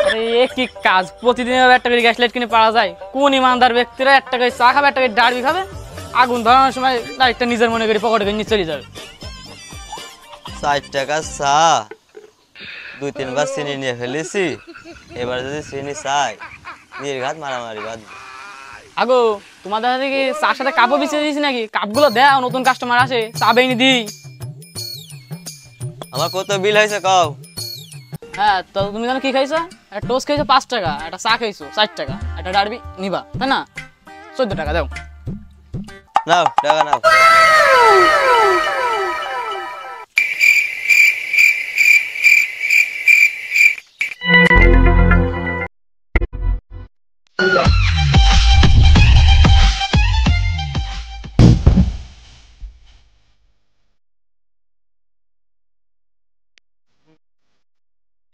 আরে এ কি কাজ, প্রতিদিন একটা করে গ্যাস লাইট কিনে পাওয়া যায়? কোন ইমানদার ব্যক্তিরা একটা করে চা খাবে, একটা করে ডাড়বি খাবে, আগুন ধরানোর সময় লাইটটা নিজের মনে করে পকেটে করে নিয়ে চলে যাবে? 60 টাকা চা 2-3 বার চিনি নিয়ে ফেলেছি, এবার যদি চিনি চাই নির্ঘাত মারামারি বাদ। আগো তোমাদের হাতে কি চার সাথে কাপও বিছিয়ে দিয়েছি নাকি? কাপগুলো দাও, নতুন কাস্টমার আসে, চা বেনি দিই। আমার কত বিল হয়েছে কও? হ্যাঁ, তো তুমি জানো কি খাইছো? একটা টোস্ট খাইছো 5 টাকা, একটা চা খাইছো 60 টাকা, একটা ডারবি নিবা, তাই না? 14 টাকা দাও। নাও টাকা নাও।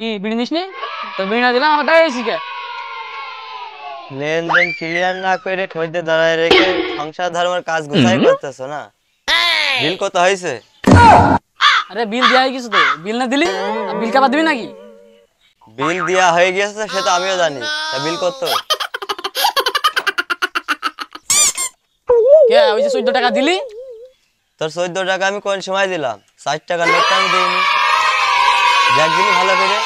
কি বিড়ি নিস নি? তো বিড়ি না দিলাম, আমার দাঁড়িয়েছি কে? লেনদেন ক্লিয়ার না করে ঠইতে দাঁড়ায় রেখে সংসার ধর্মের কাজ গুছাই করতেছো না? বিল কত হয়েছে? আরে বিল দেওয়া হয়ে গেছে তো, বিল না দিলি বিল কাবার দিবি নাকি? বিল দেওয়া হয়ে গেছে সে তো আমিও জানি, তা বিল কত? কে ওই যে 14 টাকা দিলি? তোর 14 টাকা আমি কোন সময় দিলাম? 60 টাকা নোটটা আমি দিইনি। দেখ দিলি ভালো করে।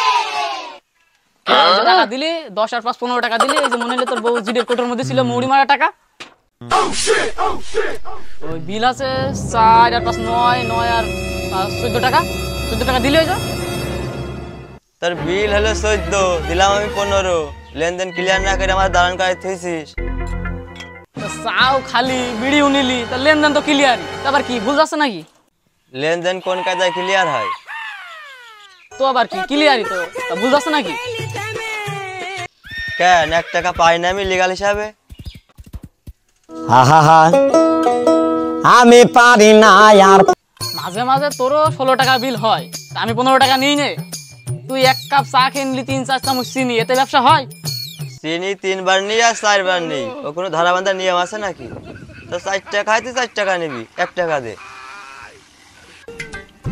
ওই যে টাকা দিলি 10 আর 5 15 টাকা দিলি, এই যে মনে হলো তোর বউ জিডের কোটের মধ্যে ছিল মুড়ি মারা টাকা। ওই বিল আছে 4 আর 5 9 আর 14 টাকা, 14 টাকা দিলি। ওই যে তোর বিল হলো 14, দিলাম আমি 15। লেনদেন ক্লিয়ার না করে আমার দালান করে থইছিস। চাও খালি বিড়িও নিলি, তা লেনদেন তো ক্লিয়ারই, আবার কি ভুল যাচ্ছে নাকি? লেনদেন কোন কাজে ক্লিয়ার হয়? তো আবার কি ক্লিয়ারই তো, তা ভুল যাচ্ছে নাকি? কেন 1 টাকা পাই না আমি লিগাল হিসাবে? আমি পারি না আর। মাঝে মাঝে তোরও 16 টাকা বিল হয়, তা আমি 15 টাকা নিই নে। তুই 1 কাপ চা খেয়ে নিলি 3-4 চামচ চিনি, এতে ব্যবসা হয়? চিনি 3 বার নিই আর 4 বার নিই, ও কোনো ধারাবান্ধা নিয়ম আছে নাকি? তো 4 টাকা খাইতে 4 টাকা নিবি, 1 টাকা দে।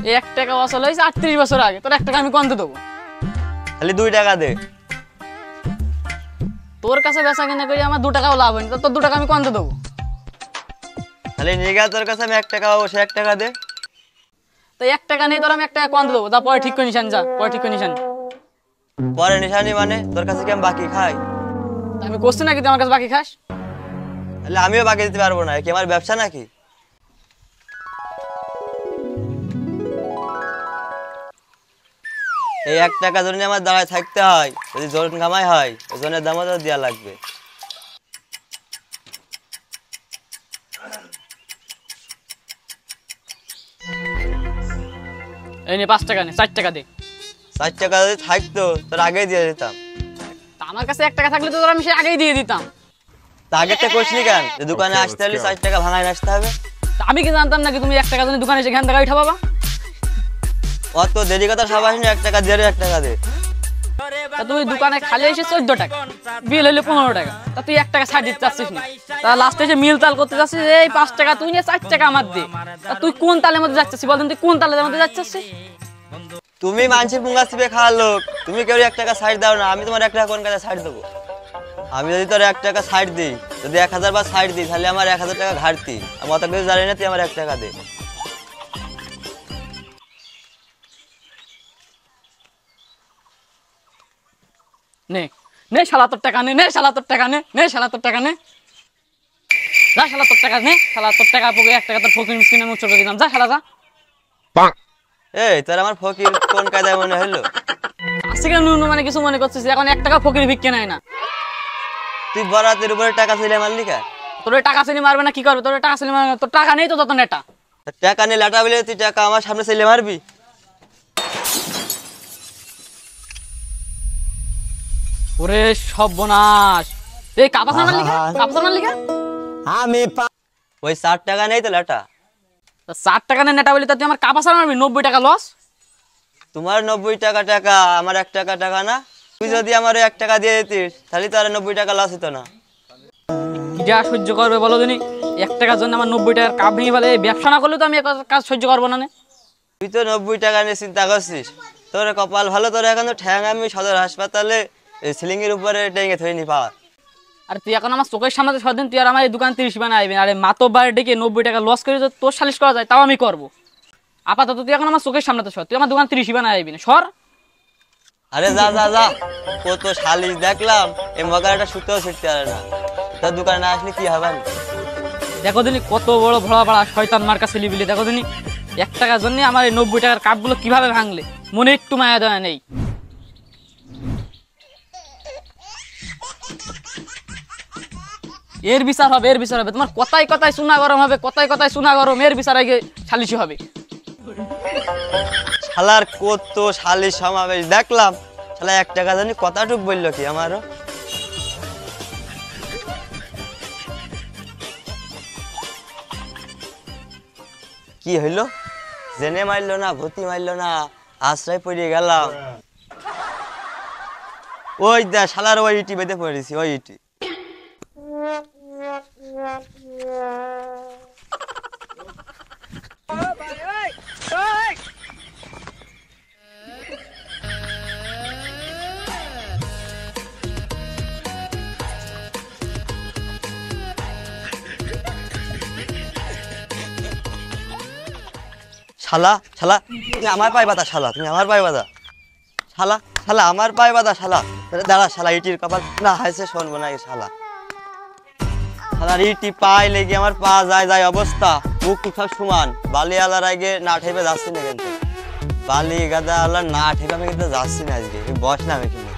এই 1 টাকা আসল হয়েছে 38 বছর আগে, তোর 1 টাকা আমি কমতে দেবো? খালি 2 টাকা দে। তোর কাছে বেচা কিনা করি আমার 2 টাকাও লাভ হয়নি, তো তোর 2 টাকা আমি কমতে দেবো? খালি নিগা তোর কাছে আমি 1 টাকা পাবো, সে 1 টাকা দে। তো 1 টাকা নেই, তোর আমি 1 টাকা কমতে দেবো, তা পরে ঠিক করে নিশান, যা পরে ঠিক করে নিশান। পরে নিশানি মানে তোর কাছে কি আমি বাকি খাই? আমি করছি নাকি তুই আমার কাছে বাকি খাস? তাহলে আমিও বাকি দিতে পারবো না, কি আমার ব্যবসা নাকি? এই 1 টাকা জন্য আমার দাঁড়ায় থাকতে হয়, যদি জোর কামাই হয় ওজনের দামও তো দেওয়া লাগবে। এই নে 5 টাকা নে, 4 টাকা দে। 4 টাকা যদি থাকতো তোর আগেই দিয়ে দিতাম। তা আমার কাছে 1 টাকা থাকলে তো তোর আমি সে আগেই দিয়ে দিতাম। তা আগের থেকে কইসনি কেন যে দোকানে আসতে হলে 4 টাকা ভাঙায় আসতে হবে? তা আমি কি জানতাম নাকি তুমি 1 টাকা জন্য দোকানে সেখান থেকে উঠা বাবা? অত দেরি কথা সব আসেনি, 1 টাকা দিয়ে 1 টাকা দে। তা তুমি দোকানে খালি এসে 14 টাকা, বিল হইলে 15 টাকা, তা তুই 1 টাকা ছাড় দিতে চাচ্ছিস না? তা লাস্টে এসে মিল তাল করতে যাচ্ছিস, এই 5 টাকা তুই নিয়ে 4 টাকা আমার দে। তা তুই কোন তালের মধ্যে যাচ্ছিস বলতেন? তুই কোন তালের মধ্যে যাচ্ছিস? তুমি মানুষের পুঙ্গা চিপে খাওয়ার লোক, তুমি কেউ 1 টাকা ছাড় দাও না, আমি তোমার 1 টাকা কোন কাজে ছাড় দেবো? আমি যদি তোর 1 টাকা ছাড় দিই, যদি 1000 বার ছাড় দিই, তাহলে আমার 1000 টাকা ঘাটতি। আমি অত কিছু জানি না, তুই আমার 1 টাকা দে। নে নে শালা তোর টাকা নে, নে শালা তোর টাকা নে, নে শালা তোর টাকা নে, যা শালা তোর টাকা নে, শালা তোর টাকা পকে 1 টাকা তোর ফকির মিসকিনে মুখ চোখে দিলাম, যা শালা যা। এই তোর আমার ফকির কোন কাজে মনে হলো? আজকে নুনু মানে কিছু মনে করছিস? এখন 1 টাকা ফকির ভিক্ষে নেয় না। তুই বরাতের উপরে টাকা ছিলে মারলি কেন? তোর টাকা চিনি মারবে না কি করবে? তোর টাকা চিনি মারবে, তোর টাকা নেই তো তত নেটা। টাকা নিয়ে লাটা বলে তুই টাকা আমার সামনে ছিলে মারবি? ওরে সর্বনাশ, এই কাপাসার মারলি কেন? কাপাসার মারলি কেন? আমি ওই 60 টাকা নেই তো লাটা। 60 টাকা নেই নেটা বলি, তা তুই আমার কাপাসার মারবি? 90 টাকা লস। তোমার 90 টাকা টাকা, আমার 1 টাকা টাকা না? তুই যদি আমার 1 টাকা দিয়ে দিতিস তাহলে তো আর 90 টাকা লস হতো না। কি যা সহ্য করবে বলো দিনি? 1 টাকার জন্য আমার 90 টাকার কাপ ভেঙে ফেলে। ব্যবসা না করলে তো আমি কাজ সহ্য করবো না। তুই তো 90 টাকা নিয়ে চিন্তা করছিস, তোর কপাল ভালো, তোর এখন তো ঠ্যাং আমি সদর হাসপাতালে সিলিং এর উপরে টেঙ্গে থইনি পা। আর তুই এখন আমার চোখের সামনে সদিন তুই আর আমার এই দোকান 30 বানা আইবি, আরে মাতব্বার ডেকে 90 টাকা লস করে যদি তোর সালিশ করা যায় তাও আমি করবো। আপাতত তুই এখন আমার চোখের সামনে তো সর, তুই আমার দোকান 30 বানা আইবি না, সর। আরে যা যা যা, কত শালিশ দেখলাম, এই মগাটা সুতেও ছিটতে পারে না। তোর দোকানে না আসলে কি হবে? দেখো দিনি কত বড় ভোড়া ভাড়া শয়তান মার্কা ছেলেবিলি, দেখো দিনি 1 টাকার জন্য আমার এই 90 টাকার কাপগুলো কিভাবে ভাঙলে, মনে একটু মায়া দেওয়া নেই। এর বিচার হবে, এর বিচার হবে, তোমার কথায় কথায় চুনা গরম হবে, কথায় কথায় চুনা গরম, এর বিচার আগে সালিশি হবে। শালার কত শালিশ সমাবেশ দেখলাম, শালা 1 টাকা জানি কথাটুক বললো কি আমারও। কি হইলো? জেনে মারলো না, ভূতি মারলো না, আশ্রয় পড়ে গেলাম। ওই দা শালার ওই ইটি বেঁধে পড়েছি, ওই ইটি। শালা শালা তুমি আমার পায়ে বাঁধা, শালা তুমি আমার পায়ে বাঁধা, শালা শালা আমার পায়ে বাঁধা, শালা দাঁড়া, শালা ইটির কপাল না হাইছে শোনবো না, শালা শালার ইটি পায়ে লেগে আমার পা যায় যায় অবস্থা, বুক টুক সব সমান। বালি আলার আগে না ঠেপে যাচ্ছি না, কিন্তু বালি গাদা আলার না ঠেপে আমি কিন্তু যাচ্ছি না আজকে, বস না আমি কিন্তু।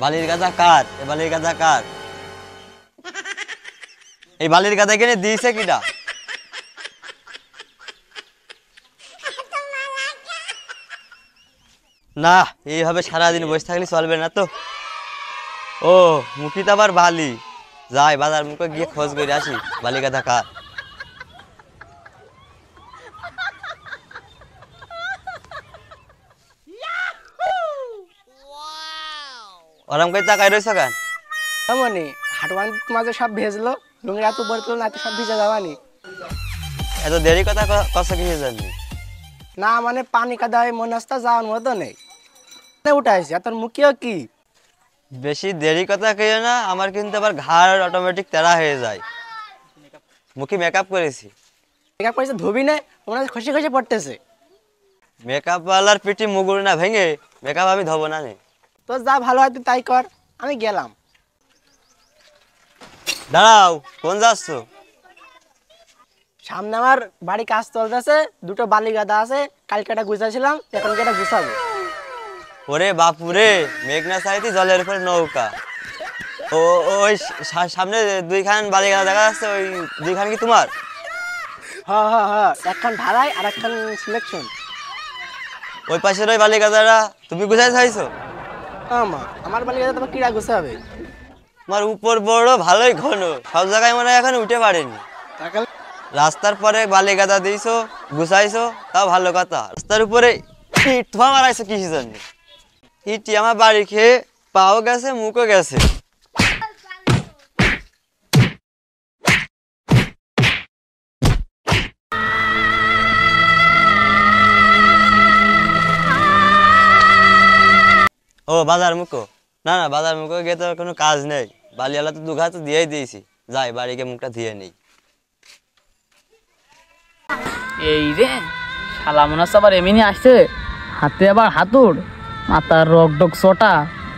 বালির গাদা কার? এ বালির গাদা কার? এই বালির গাদা কিনে দিয়েছে কিটা? না, এইভাবে সারাদিন বসে থাকলে চলবে না তো। ও মুখি তো আবার বালি, যাই বাজার মুখে গিয়ে খোঁজ করে আসি বালি গাদা কার। ওরম করে তাকাই রয়েছ কেন? তেমনি হাটওয়ান মাঝে সব ভেজলো, লুঙ্গির এত পড়লো না, সব ভিজে যাবানি। এত দেরি কথা কষ্ট কিছু জানি না মানে পানি কাদা হয়, মনে হচ্ছে যাওয়ার মতো নেই, উঠে আসি। আর তোর মুখিও কি বেশি দেরি কথা কেউ না, আমার কিন্তু আবার ঘাড় অটোমেটিক তেরা হয়ে যায়। মুখে মেকআপ করেছি। মেকআপ করেছে ধুবি নে, মনে হচ্ছে খুশি খুশি পড়তেছে। মেকআপ ওয়ালার পিটি মুগুর না ভেঙে মেকআপ আমি ধোবো না। তোর যা ভালো হয় তুই তাই কর, আমি গেলাম। দাঁড়াও, কোন যাচ্ছ? সামনে আমার বাড়ি কাজ চলতেছে, দুটো বালি গাদা আছে, কালকে একটা গুছাছিলাম, এখন কি এটা গুছাবো। ওরে বাপুরে, মেঘনা সাইতে জলের উপরে নৌকা। ও ওই সামনে 2খান বালি গাদা দেখা যাচ্ছে, ওই 2খান কি তোমার? হ্যাঁ হ্যাঁ হ্যাঁ, একখান ঢালাই আর একখান সিলেকশন। ওই পাশের ওই বালি গাদাটা তুমি গুছাই চাইছো? আমার বালি গাদা তোমার কিরা গুছাবে? তোমার উপর বড় ভালোই ঘন, সব জায়গায় মনে হয় এখন উঠে পারেনি। রাস্তার পরে বালি গাদা দিয়েছো, গুছাইছো, তাও ভালো কথা। রাস্তার উপরে ইট ধোয়া মারাইছো কিসের জন্য? ইটি আমার বাড়ি খেয়ে পাও গেছে, মুখও গেছে। ও বাজার মুখো? না না, বাজার মুখো গিয়ে তো কোনো কাজ নেই, বালিওয়ালা তো 2 ঘা তো দিয়েই দিয়েছি, যাই বাড়ি গিয়ে মুখটা ধুয়ে নেই। এই রে শালা মনে হচ্ছে আবার এমনি আসছে, হাতে আবার হাতুড়, মাথার রক ডক চটা,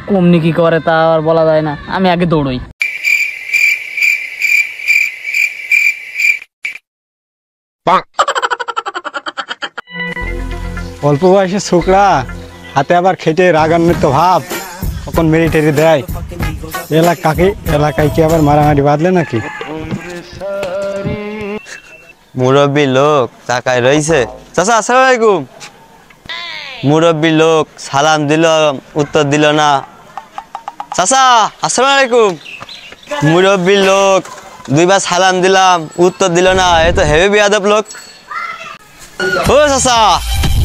কমনি কি করে তা আর বলা যায় না। আমি আগে দৌড়ই। অল্প বয়সে ছোকরা, হাতে আবার খেটে রাগান্বিত ভাব, কখন মেরি টেরি দেয়। এলাকায় কি আবার মারামারি বাঁধলে নাকি? মুরব্বী লোক তাকায় রইছে। চাচা আসসালামু আলাইকুম। মুরব্বী লোক সালাম দিল, উত্তর দিল না। চাচা আসসালামু আলাইকুম। মুরব্বী লোক 2 বার সালাম দিলাম, উত্তর দিল না। এ তো হেভি বেয়াদব লোক। ও চাচা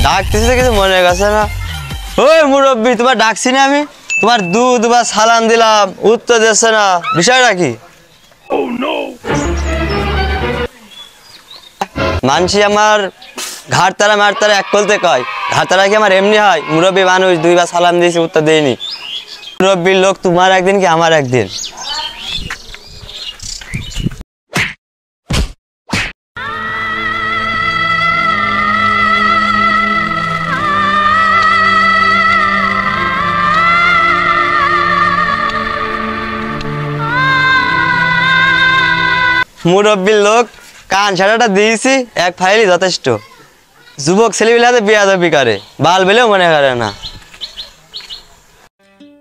ডাকতেছে কিছু মনে গেছে না? ওই মুরব্বী তোমার ডাকছি না আমি? তোমার 2 বার সালাম দিলাম, উত্তর দিচ্ছে না, বিষয়টা কি? মানসি আমার ঘাট তারা মার তারা এক কলতে কয়, ঘাট তারা কি আমার এমনি হয়? মুরব্বী মানুষ, দুইবার সালাম দিয়েছি, উত্তর দেয়নি। মুরব্বীর লোক তোমার একদিন কি আমার একদিন। মুরব্বীর লোক কান ছাড়াটা দিয়েছি, এক ফাইলই যথেষ্ট। যুবক ছেলেবিলাতে বিয়াদবি করে, বাল বেলেও মনে করে না।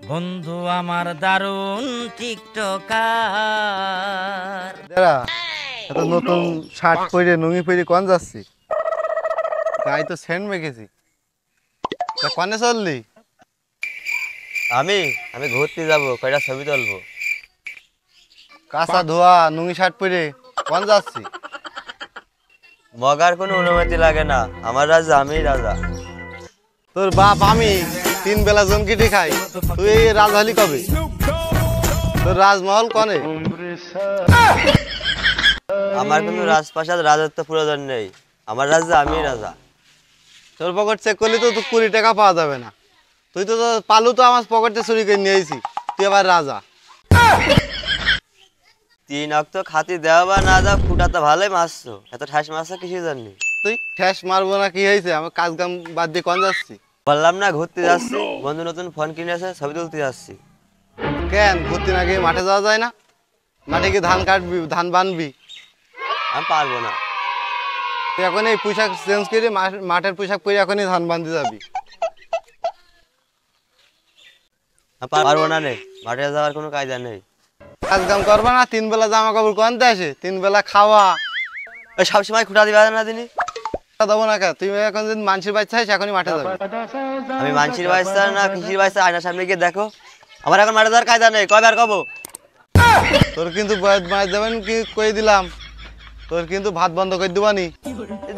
বন্ধু আমার দারুণ টিকটকার। এত নতুন শার্ট পরে নুঙ্গি পরে কোন যাচ্ছি? গায়ে তো সেন্ট মেখেছি। তা কনে চললি? আমি ঘুরতে যাবো, কয়টা ছবি তুলবো। কাঁচা ধোয়া নুঙ্গি শার্ট পরে কোন যাচ্ছি? মগার কোনো অনুমতি লাগে না, আমার রাজা আমি রাজা। তোর বাপ আমি 3 বেলা জনকিটি খাই, তুই এই রাজহালি কবে? তোর রাজমহল কনে? আমার কোনো রাজপ্রাসাদ রাজত্ব প্রয়োজন নেই, আমার রাজা আমি রাজা। তোর পকেট চেক করলে তো 20 টাকা পাওয়া যাবে না। তুই তো পালু তো আমার পকেটে চুরি করে নিয়েছি, তুই আবার রাজা। 3 অক্ত খাতি দেওয়া বা না যাও, ফুটা তো ভালোই মারছো, এত ঠাস মারছো কিছু জানি। তুই ঠ্যাস মারবো না কি হয়েছে? আমি কাজ কাম বাদ দিয়ে কোন যাচ্ছি? বললাম না ঘুরতে যাচ্ছি, বন্ধু নতুন ফোন কিনেছে, ছবি তুলতে যাচ্ছি। কেন ঘুরতে না গিয়ে মাঠে যাওয়া যায় না? মাঠে গিয়ে ধান কাটবি, ধান বানবি। আমি পারবো না। তুই এখন এই পোশাক চেঞ্জ করে মাঠের পোশাক পরে এখনই ধান বানতে যাবি। আমি পারবো না রে, মাঠে যাওয়ার কোনো কায়দা নেই। কাজ কাম করবা না? 3 বেলা জামা কাপড় কোনতে আসে? 3 বেলা খাওয়া। ওই সবসময় খুঁটা দিবা না দিনি। দেবো না কে? তুই এখন যদি মানুষের বাচ্চা হয় এখনই মাঠে যাবি। আমি মানসির বাচ্চা না কৃষির বাচ্চা, আয়নার সামনে গিয়ে দেখো। আমার এখন মাঠে যাওয়ার কায়দা নেই, কয়বার কব। তোর কিন্তু বয়স মাছ দেবেন কি কই দিলাম, তোর কিন্তু ভাত বন্ধ করে দিবানি।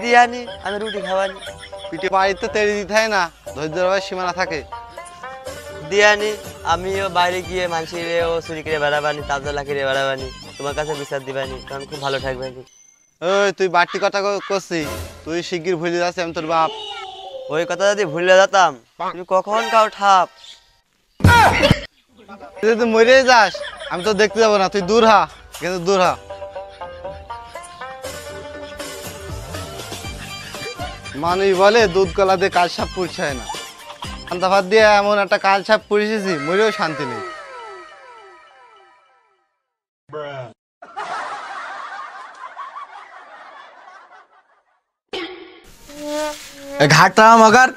দিয়ানি আমি রুটি খাওয়ানি। পিঠে বাড়িতে তেড়ে দিতে হয় না, ধৈর্যের ভাবে সীমানা থাকে। দিয়ানি আমিও বাইরে গিয়ে মানসিরেও চুরি করে বেড়াবানি, তাবজালা করে বেড়াবানি, তোমার কাছে বিচার দিবানি, তখন খুব ভালো থাকবে। ওই তুই বাড়তি কথা করছিস, তুই শিগগির ভুলে যাচ্ছিস আমি তোর বাপ। ওই কথা যদি ভুলে যেতাম, তুমি কখন কাও ঠাপ। তুই যদি মরে যাস আমি তো দেখতে যাবো না, তুই দূর হা, কিন্তু দূর হা। মানুষ বলে দুধ কলা দিয়ে কাল সাপ পুড়ছায় না, পান্তা ভাত দিয়ে এমন একটা কাল সাপ পুড়েছি মরেও শান্তি নেই। ঘাটটা মগার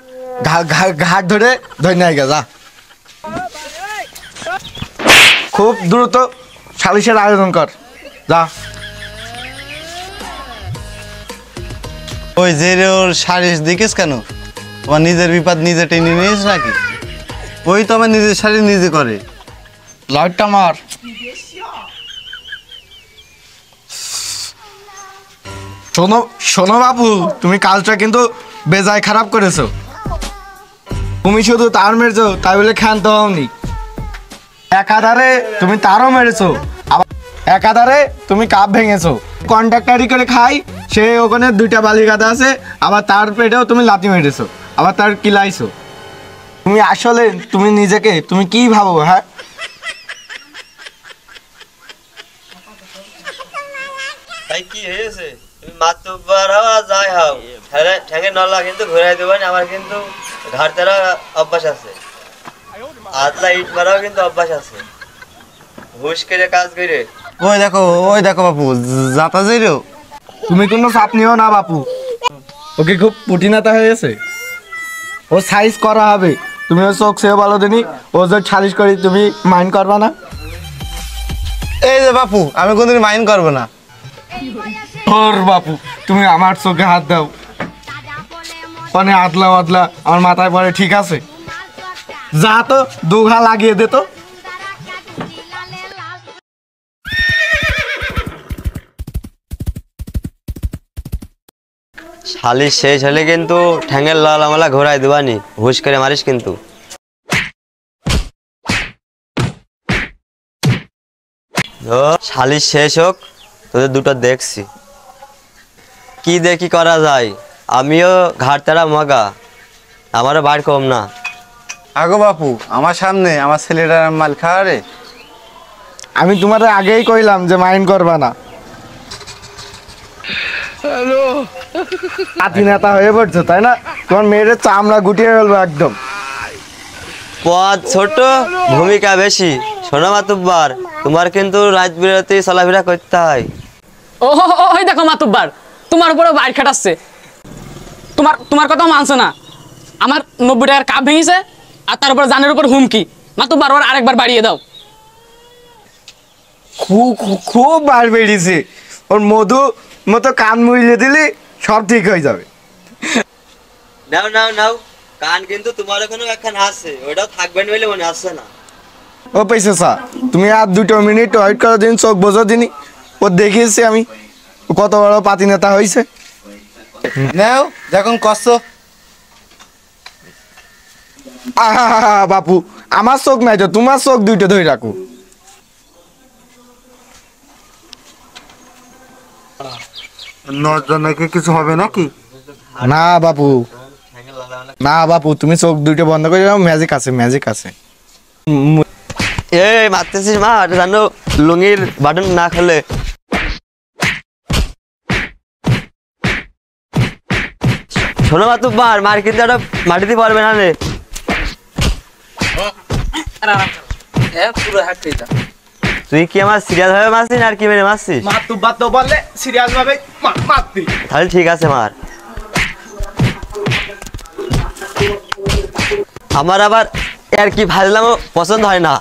ঘাট ধরে নিয়ে যা, খুব দ্রুত সালিশের আয়োজন কর, যা। ওই যে ওর সারিস দেখিস কেন? আমার নিজের বিপদ নিজে টেনে নিয়েছিস নাকি? ওই তো আমার নিজের সারি নিজে করে। লাইটটা মার। শোনো শোনো বাবু, তুমি কাজটা কিন্তু বেজায় খারাপ করেছো। তুমি শুধু তার মেরেছো তাই বলে ক্ষান্ত হওনি, একাধারে তুমি তারও মেরেছো, আবার একাধারে তুমি কাপ ভেঙেছো। কন্ট্রাক্টারি করে খাই, সে ওখানে 2টা বালি গাদা আছে, আবার তার পেটেও তুমি লাথি মেরেছো, আবার তার কিলাইছো। তুমি আসলে তুমি নিজেকে তুমি কি ভাবো? হ্যাঁ, তাই কি হয়েছে? তুমি মাতব্বর হও আর যাই হও, ঠ্যাঙের নলা কিন্তু ঘুরাই দেবেন। আমার কিন্তু ঘাট তেরা অভ্যাস আছে, আদলা ইট মারাও কিন্তু অভ্যাস আছে, ঘুষ করে কাজ করে। ওই দেখো বাপু যাতা যাইরো। তুমি কোনো চাপ নিও না বাপু, ওকে খুব পুটিনাতা হয়েছে, ও সাইজ করা হবে। তুমি ও চোখ সেও ভালো দিনি, ও যে সালিশ করি তুমি মাইন্ড করবা না। এই যে বাপু আমি কোনদিন মাইন্ড করবো না। ওর বাপু তুমি আমার চোখে হাত দাও, মানে আদলা আদলা আমার মাথায় পড়ে, ঠিক আছে? যা তো 2 ঘা লাগিয়ে দে তো। শালিশ শেষ হলে কিন্তু ঠ্যাঙের লাল আমলা ঘোরাই দেবানি, হুশ করে মারিস কিন্তু। শালিশ শেষ হোক, তোদের দুটো দেখছি। কি দেখি করা যায়, আমিও ঘাটতারা মগা, আমারও বার কম না। আগো বাপু, আমার সামনে আমার ছেলেটার মাল খাওয়া রে। আমি তোমার আগেই কইলাম যে মাইন্ড করবা না। হাতি নেতা হয়ে পড়ছো তাই না? তোমার মেয়ের চামড়া গুটিয়ে ফেলবো একদম। পদ ছোট, ভূমিকা বেশি। শোনো মাতুব্বার, তোমার কিন্তু রাত বিরাতে চলাফেরা করতে হয়। ও ওই দেখো মাতুব্বার, তোমার উপরে বাইর খাটাচ্ছে। তোমার কথা মানছে না। আমার 90 টাকার কাপ ভেঙেছে, আর তার উপর জানের উপর হুমকি। মাতুব্বার ওর আরেকবার বাড়িয়ে দাও। খুব বার বেরিয়েছে। ওর মধু মতো কান মুইলে দিলি সব ঠিক হয়ে যাবে। নাও নাও নাও, কান কিন্তু তোমার ওখানে একখান আছে, ওটাও থাকবে না বলে মনে আসছে না। ও পেয়েছে স্যার, তুমি আর 2 মিনিট ওয়েট করো দিন, চোখ বোঝো দিনই। ও দেখিয়েছি আমি কত বড় পাতি নেতা হয়েছে। নাও যখন কষ্ট। আহা বাপু, আমার চোখ নাই তো, তোমার চোখ 2টো ধরে রাখো। নজন নাকি কিছু হবে নাকি? না বাপু, না বাপু, তুমি চোখ 2টো বন্ধ করে দাও। ম্যাজিক আছে, ম্যাজিক আছে। এই মারতেছিস মা, জানো লুঙ্গির বাটন না খুলে। শোনো মাতুব্বার, মার কিন্তু একটা মাটিতে পারবে না রে। তুই কি আমার সিরিয়াস ভাবে মারছিস আর কি মেরে মারছিস? মাতুব্বার তো বললে সিরিয়াস ভাবে মারতি। তাহলে ঠিক আছে মার। আমার আবার আর কি ভাজলামও পছন্দ হয় না।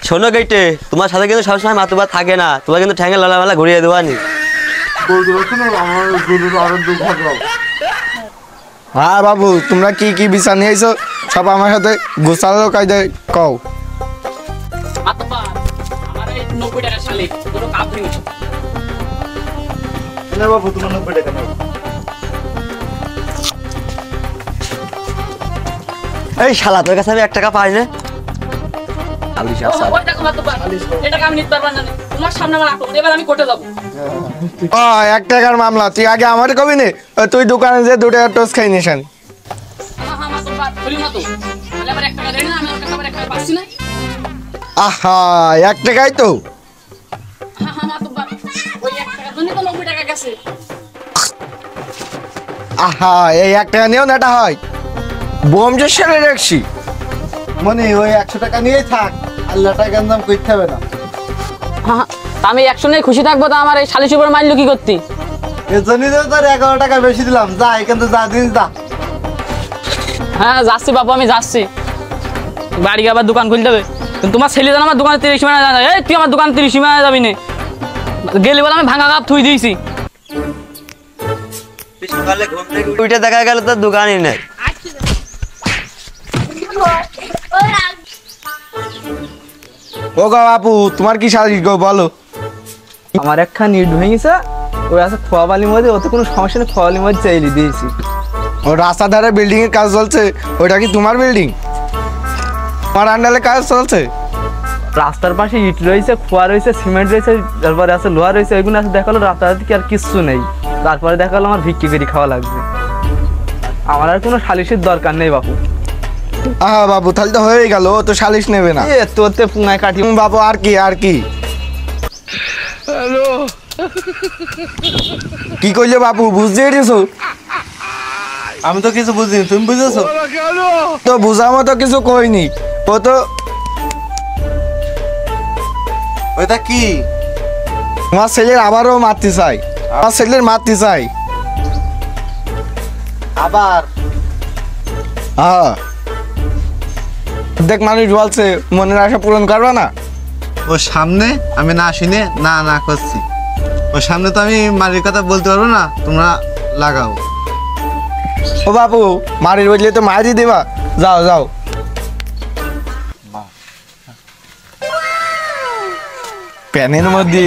শোনো গেটে, তোমার সাথে কিন্তু সবসময় মাতুব্বার থাকে না, তোমার কিন্তু ঠ্যাঙে ললামেলা ঘুরিয়ে দেওয়ানি। হ্যাঁ বাবু, তোমরা কি কি বিচার নিয়েছো সব আমার সাথে গোছালো কায়দায় কও। মাতুব্বার, আমার এই 90 টাকার শালিক দুটো কাপ ভেঙেছে। বাবু তোমার 90 টাকা নাও। এই শালা, তোর কাছে আমি 1 টাকা পাই না। ওই দেখো মাতুব্বার, এটা আমি নিতে পারবো না। তোমার সামনে আমার আক্রমণ, এবার আমি কোর্টে যাবো। ও 1 টাকার মামলা, তুই আগে আমার কবি নে। তুই দোকানে যে 2 টাকার টোস্ট খাই নিস। হ্যাঁ মাতুব্বার, বলি না তো, তাহলে আমার 1 টাকা দেয় না, আমি আমার 1 টাকা পাচ্ছি না। আহা, 1 টাকাই তো। হ্যাঁ মাতুব্বার, ওই 1 টাকার জন্যই তো 90 টাকা গেছে। আহা, এই 1 টাকা নিয়েও নেটা হয়। বোম যে সেরে রাখছি। মনে ওই 100 টাকা নিয়েই থাক, আল্লাহ টাকার নাম করতে হবে না। হ্যাঁ, তা আমি 100 নিয়ে খুশি থাকবো, তো আমার এই শালিশ উপর মারলো কি করতি? এর জন্যই তো তোর 11 টাকা বেশি দিলাম। যা এখান থেকে যা জিনিস দা। হ্যাঁ যাচ্ছি বাবু, আমি যাচ্ছি। বাড়ি আবার দোকান খুলতে হবে। কিন্তু তোমার ছেলে জানো আমার দোকানে 30 মিনিট যায়। এই তুই আমার দোকানে 30 মিনিট যাবি না। গেলি বলে আমি ভাঙা কাপ থুই দিয়েছি। সকালে ঘুম থেকে উঠে দেখা গেল তোর দোকানই নেই। ও গো বাপু, তোমার কি শালিশ গো বলো। আমার একখান ইট ভেঙেছে, ওই আছে খোয়াবালির মধ্যে, ওতে কোনো সমস্যা নেই, খোয়াবালির মধ্যে চাইলে দিয়েছি। ও রাস্তার ধারে বিল্ডিং এর কাজ চলছে, ওইটা কি তোমার বিল্ডিং? তোমার আন্ডারে কাজ চলছে? রাস্তার পাশে ইট রয়েছে, খোয়া রয়েছে, সিমেন্ট রয়েছে, তারপরে আছে লোহা রয়েছে, ওইগুলো আছে। দেখালো রাস্তাঘাটে কি আর কিচ্ছু নেই। তারপরে দেখালো আমার ভিক্ষি করে খাওয়া লাগবে। আমার আর কোনো সালিশের দরকার নেই বাপু। আহা বাবু, তাহলে তো হয়েই গেল, ও তো সালিশ নেবে না। এ তোতে পুঙ্গায় কাটি। বাবু আর কি আর কি কি কইলে বাবু, বুঝতে পেরেছো? আমি তো কিছু বুঝিনি, তুমি বুঝেছো? তো বুঝার মতো কিছু কইনি। ও তো ওইটা কি? আমার ছেলের আবারও মারতে চাই, আমার ছেলের মারতে চাই আবার। হ্যাঁ, দেখ মানুষ বলছে মনের আশা পূরণ করবা না। ও সামনে আমি না শুনে না না করছি। ও সামনে তো আমি মারির কথা বলতে পারবো না, তোমরা লাগাও। ও বাবু, মারির বললে তো মারি দেবা। যাও যাও। প্যানের মধ্যে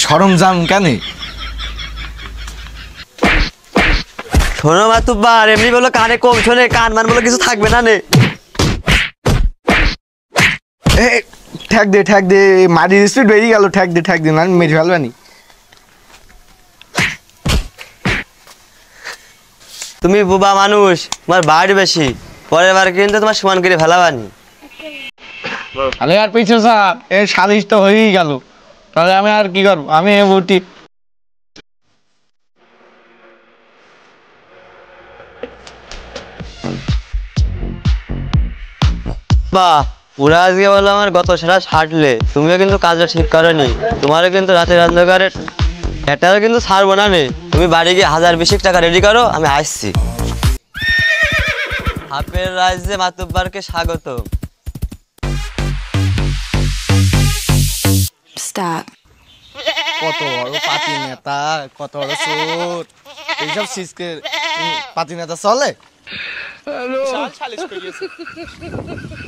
সরঞ্জাম কেন? শোনো মাতুব্বার, এমনি বলো কানে কম শোনে, কান মান বলো কিছু থাকবে না নে। ঠেক দে ঠেক দে, মারির স্পিড বেরিয়ে গেল। ঠেক দে না, মেরে ফেলবানি। তুমি বুবা মানুষ, তোমার বাড়ি বেশি, পরের বার কিন্তু তোমার সমান করে ফেলাবানি। তাহলে আর পিছু স্যার এই সালিশ তো হয়েই গেল, তাহলে আমি আর কি করবো, আমি উঠি। বাহ, পুরা আজকে বলো আমার গত সেরা ছাড়লে, তুমিও কিন্তু কাজটা ঠিক করনি। তোমারও কিন্তু রাতের অন্ধকারে এটাও কিন্তু ছাড়বো না নে। তুমি বাড়ি গিয়ে 1020 টাকা রেডি করো, আমি আসছি। হাফের রাজ্যে মাতুব্বারকে স্বাগত। কত বড় পাতি নেতা, কত বড় চোর, এইসব সিসকে পাতি নেতা চলে।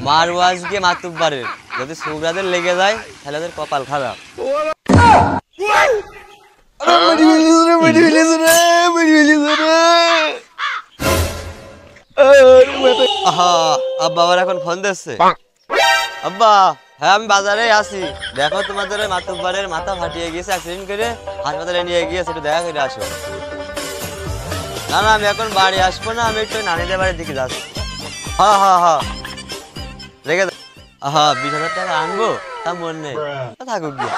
মারবো আজকে মাতুব্বারের, যদি সৌরাদের লেগে যায় তাহলে ওদের কপাল খারাপ। আহা, আব্বা আবার এখন ফোন দিচ্ছে। আব্বা, হ্যাঁ আমি বাজারে আছি, দেখো তোমাদের ওই মাতুব্বারের মাথা ফাটিয়ে গিয়েছে, অ্যাক্সিডেন্ট করে হাসপাতালে নিয়ে গিয়েছে, একটু দেখা করে আসো। না না, আমি এখন বাড়ি আসবো না, আমি একটু নানিদের বাড়ির দিকে যাচ্ছি। হ্যাঁ হ্যাঁ হ্যাঁ, রেখে দাও। আহা, 20,000 টাকা আনবো তা মন নেই, থাকুক গিয়ে।